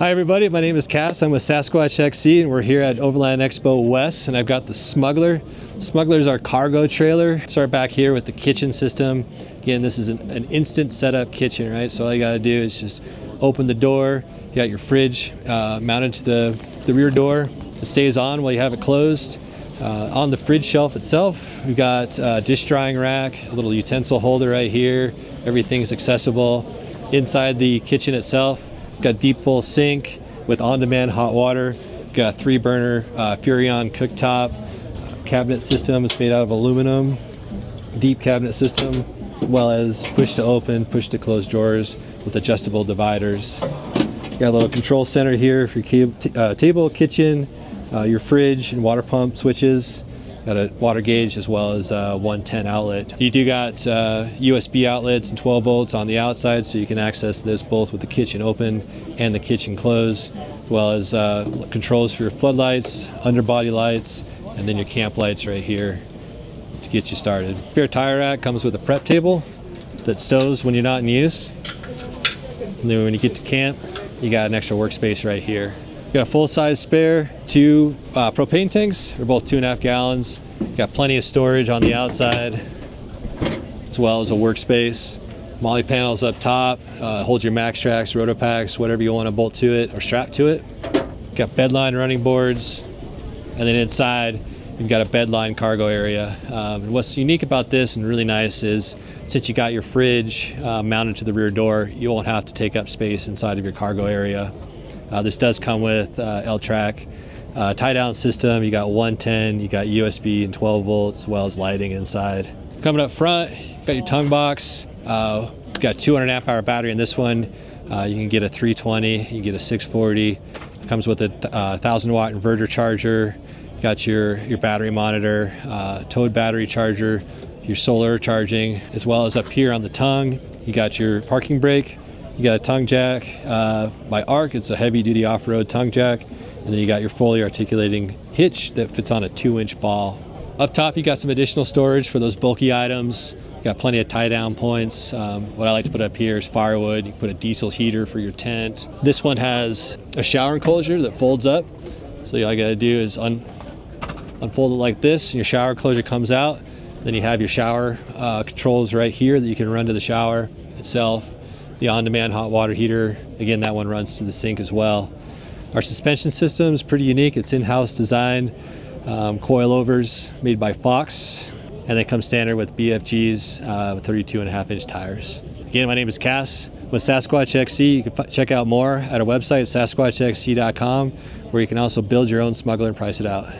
Hi everybody, my name is Cass. I'm with Sasquatch XC and we're here at Overland Expo West, and I've got the Smuggler. Smuggler is our cargo trailer. Start back here with the kitchen system. Again, this is an instant setup kitchen, right? So all you gotta do is just open the door. You got your fridge mounted to the rear door. It stays on while you have it closed. On the fridge shelf itself, we've got a dish drying rack, a little utensil holder right here. Everything's accessible. Inside the kitchen itself, got a deep bowl sink with on-demand hot water. Got a 3-burner Furrion cooktop. Cabinet system. It's made out of aluminum. Deep cabinet system, as well as push to open, push to close drawers with adjustable dividers. Got a little control center here for your table, kitchen, your fridge and water pump switches. Got a water gauge as well as a 110 outlet. You do got USB outlets and 12 volts on the outside, so you can access this both with the kitchen open and the kitchen closed, as well as controls for your floodlights, underbody lights, and then your camp lights right here to get you started. Spare tire rack comes with a prep table that stows when you're not in use. And then when you get to camp, you got an extra workspace right here. You got a full-size spare 2 propane tanks. They're both 2.5 gallons. Got plenty of storage on the outside, as well as a workspace. Molly panels up top. Holds your Maxtrax, RotoPaX, whatever you want to bolt to it or strap to it. Got Bedlined running boards. And then inside, you've got a Bedlined cargo area. And what's unique about this and really nice is, since you got your fridge mounted to the rear door, you won't have to take up space inside of your cargo area. This does come with L-track tie-down system. You got 110, you got USB and 12 volts, as well as lighting inside. Coming up front, you got your tongue box. Got a 200 amp hour battery in this one. You can get a 320, you can get a 640. It comes with a 1000 watt inverter charger. You got your battery monitor, towed battery charger, your solar charging, as well as up here on the tongue, you got your parking brake. You got a tongue jack by Arc. It's a heavy-duty off-road tongue jack. And then you got your fully articulating hitch that fits on a 2-inch ball. Up top, you got some additional storage for those bulky items. You got plenty of tie-down points. What I like to put up here is firewood. You can put a diesel heater for your tent. This one has a shower enclosure that folds up. So all you got to do is unfold it like this, and your shower enclosure comes out. Then you have your shower controls right here that you can run to the shower itself. The on-demand hot water heater, again, that one runs to the sink as well. Our suspension system is pretty unique. It's in-house designed, coilovers made by Fox, and they come standard with BFGs with 32.5-inch tires. Again, my name is Cass with Sasquatch XC. You can check out more at our website, sasquatchxc.com, where you can also build your own Smuggler and price it out.